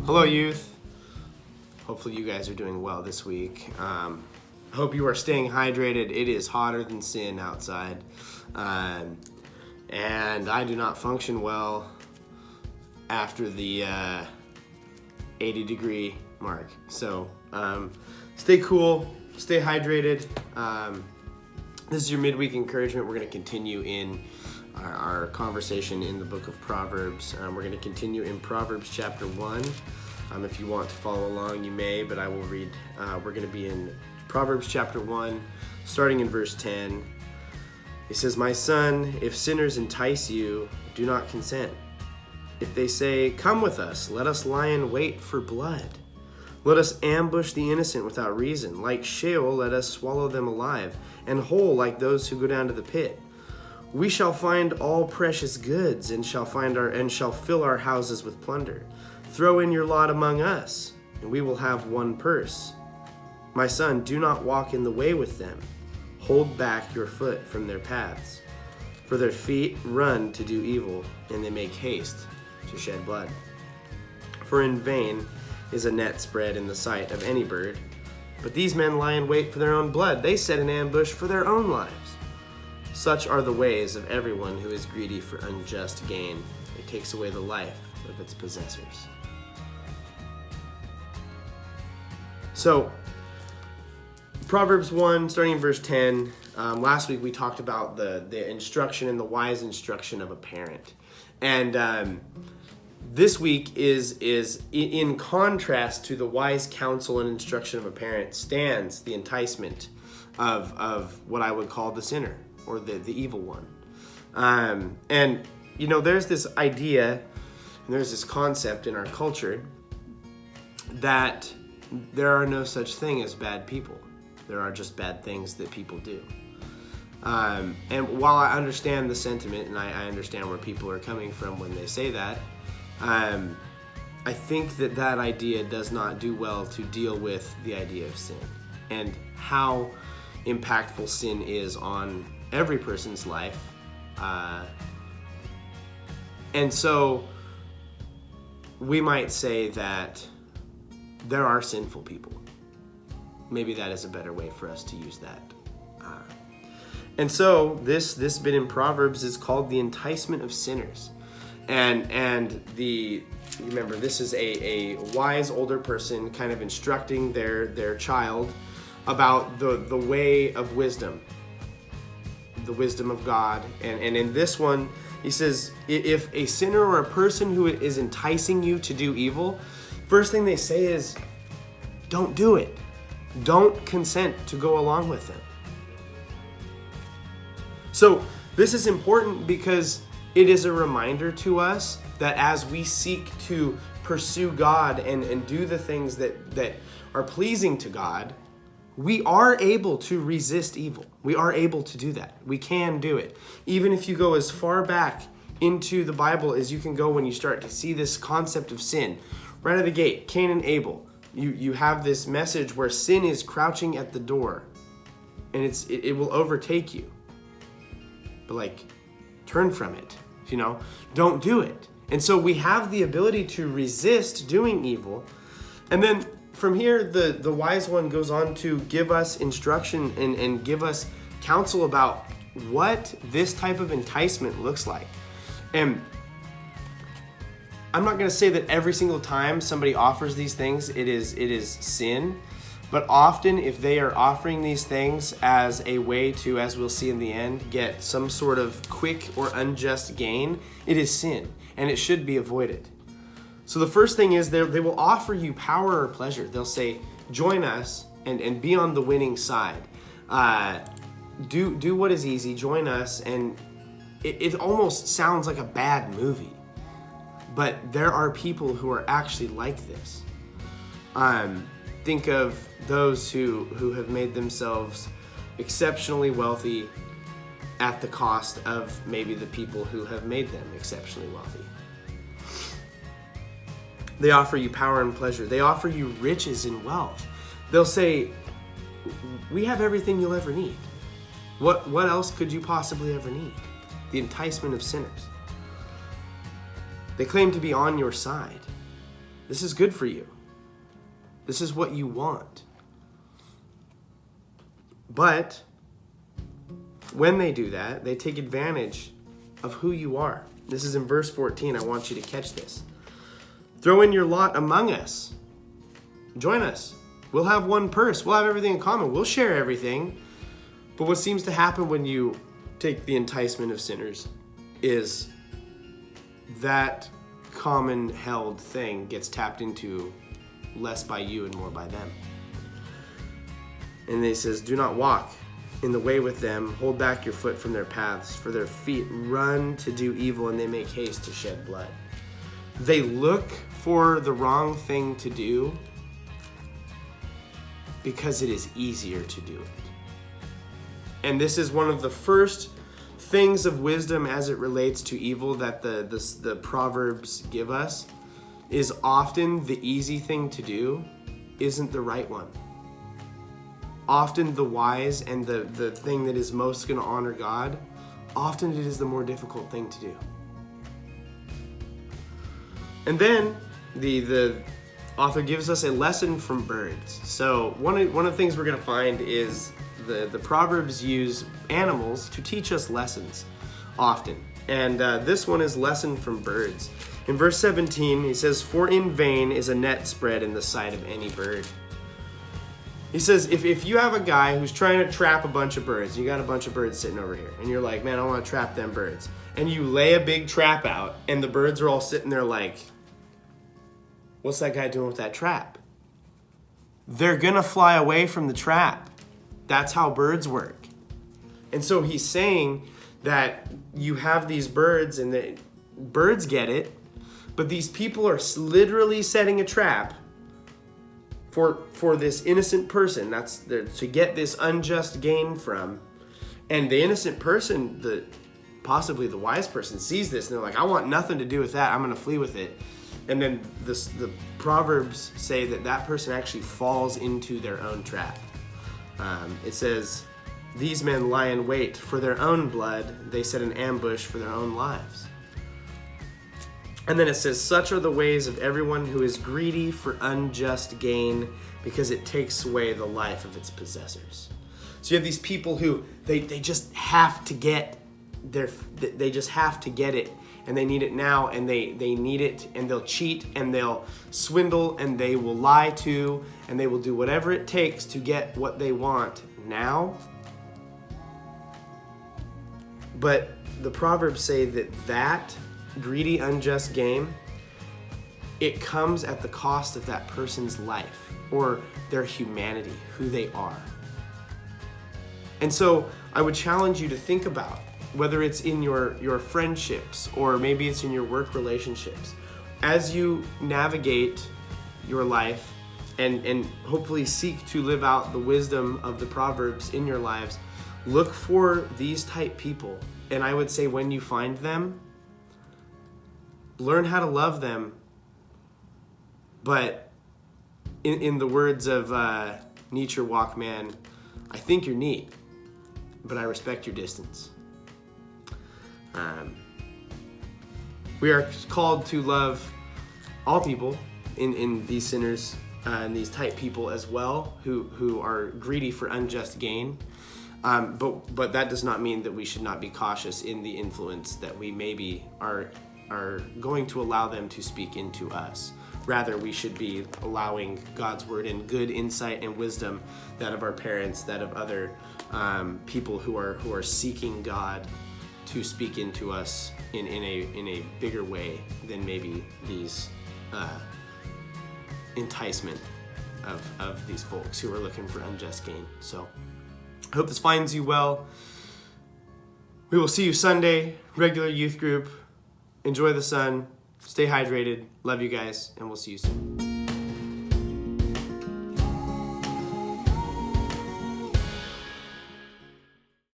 Hello, youth. Hopefully you guys are doing well this week. I hope you are staying hydrated. It is hotter than sin outside. And I do not function well after the 80-degree mark. So stay cool, stay hydrated. This is your midweek encouragement. We're going to continue in our conversation in the book of Proverbs. We're going to continue in Proverbs chapter 1. If you want to follow along, you may, but I will read. We're going to be in Proverbs chapter 1, starting in verse 10. It says, "My son, if sinners entice you, do not consent. If they say, 'Come with us, let us lie in wait for blood. Let us ambush the innocent without reason. Like Sheol, let us swallow them alive, and whole like those who go down to the pit. We shall find all precious goods, and shall fill our houses with plunder. Throw in your lot among us, and we will have one purse. My son, do not walk in the way with them. Hold back your foot from their paths. For their feet run to do evil, and they make haste to shed blood. For in vain is a net spread in the sight of any bird. But these men lie in wait for their own blood. They set an ambush for their own lives. Such are the ways of everyone who is greedy for unjust gain. It takes away the life of its possessors." So, Proverbs 1, starting in verse 10. Last week we talked about the instruction and the wise instruction of a parent. And this week is in contrast to the wise counsel and instruction of a parent stands the enticement of what I would call the sinner or the evil one. And, you know, there's this idea and there's this concept in our culture that there are no such thing as bad people. There are just bad things that people do. And while I understand the sentiment and I understand where people are coming from when they say that, I think that idea does not do well to deal with the idea of sin and how impactful sin is on every person's life. And so we might say that there are sinful people. Maybe that is a better way for us to use that. And so this bit in Proverbs is called the enticement of sinners. And remember, this is a wise older person kind of instructing their child about the way of wisdom, the wisdom of God. And in this one, he says, if a sinner or a person who is enticing you to do evil, first thing they say is, don't do it. Don't consent to go along with them. So this is important because it is a reminder to us that as we seek to pursue God and do the things that are pleasing to God, we are able to resist evil. We are able to do that. We can do it. Even if you go as far back into the Bible as you can go when you start to see this concept of sin. Right out of the gate, Cain and Abel. You have this message where sin is crouching at the door and it will overtake you. But turn from it, don't do it. And so we have the ability to resist doing evil. And then from here, the wise one goes on to give us instruction and give us counsel about what this type of enticement looks like. And I'm not going to say that every single time somebody offers these things, it is sin. But often if they are offering these things as a way to, as we'll see in the end, get some sort of quick or unjust gain, it is sin and it should be avoided. So the first thing is they will offer you power or pleasure. They'll say, join us and be on the winning side. Do what is easy, join us. And it almost sounds like a bad movie. But there are people who are actually like this. Think of those who have made themselves exceptionally wealthy at the cost of maybe the people who have made them exceptionally wealthy. They offer you power and pleasure. They offer you riches and wealth. They'll say, we have everything you'll ever need. What else could you possibly ever need? The enticement of sinners. They claim to be on your side. This is good for you. This is what you want. But when they do that, they take advantage of who you are. This is in verse 14. I want you to catch this. Throw in your lot among us. Join us. We'll have one purse. We'll have everything in common. We'll share everything. But what seems to happen when you take the enticement of sinners is that common held thing gets tapped into less by you and more by them. And he says, do not walk in the way with them. Hold back your foot from their paths, for their feet run to do evil and they make haste to shed blood. They look for the wrong thing to do because it is easier to do it. And this is one of the first things of wisdom as it relates to evil that the Proverbs give us, is often the easy thing to do isn't the right one. Often the wise and the thing that is most going to honor God, often it is the more difficult thing to do. And then the author gives us a lesson from birds. So one of the things we're going to find is the Proverbs use animals to teach us lessons often. And this one is lesson from birds. In verse 17, he says, for in vain is a net spread in the sight of any bird. He says, if you have a guy who's trying to trap a bunch of birds, you got a bunch of birds sitting over here, and you're like, man, I want to trap them birds. And you lay a big trap out, and the birds are all sitting there like, what's that guy doing with that trap? They're going to fly away from the trap. That's how birds work. And so he's saying that you have these birds, and the birds get it, but these people are literally setting a trap for this innocent person. That's to get this unjust gain from. And the innocent person, possibly the wise person, sees this and they're like, I want nothing to do with that. I'm going to flee with it. And then the Proverbs say that person actually falls into their own trap. It says, these men lie in wait for their own blood. They set an ambush for their own lives. And then it says, such are the ways of everyone who is greedy for unjust gain, because it takes away the life of its possessors. So you have these people who they just have to get they just have to get it, and they need it now, and they need it, and they'll cheat, and they'll swindle, and they will lie to, and they will do whatever it takes to get what they want now. But the Proverbs say that greedy, unjust gain, it comes at the cost of that person's life or their humanity, who they are. And so I would challenge you to think about whether it's in your friendships or maybe it's in your work relationships, as you navigate your life and hopefully seek to live out the wisdom of the Proverbs in your lives, look for these type people. And I would say when you find them, learn how to love them, but in the words of Nietzsche Walkman, I think you're neat, but I respect your distance. We are called to love all people in these sinners and these type people as well, who are greedy for unjust gain. But that does not mean that we should not be cautious in the influence that we maybe are going to allow them to speak into us. Rather, we should be allowing God's word and good insight and wisdom, that of our parents, that of other people who are seeking God, to speak into us in a bigger way than maybe these enticement of these folks who are looking for unjust gain. So I hope this finds you well. We will see you Sunday, regular youth group. Enjoy the sun, stay hydrated, love you guys, and we'll see you soon.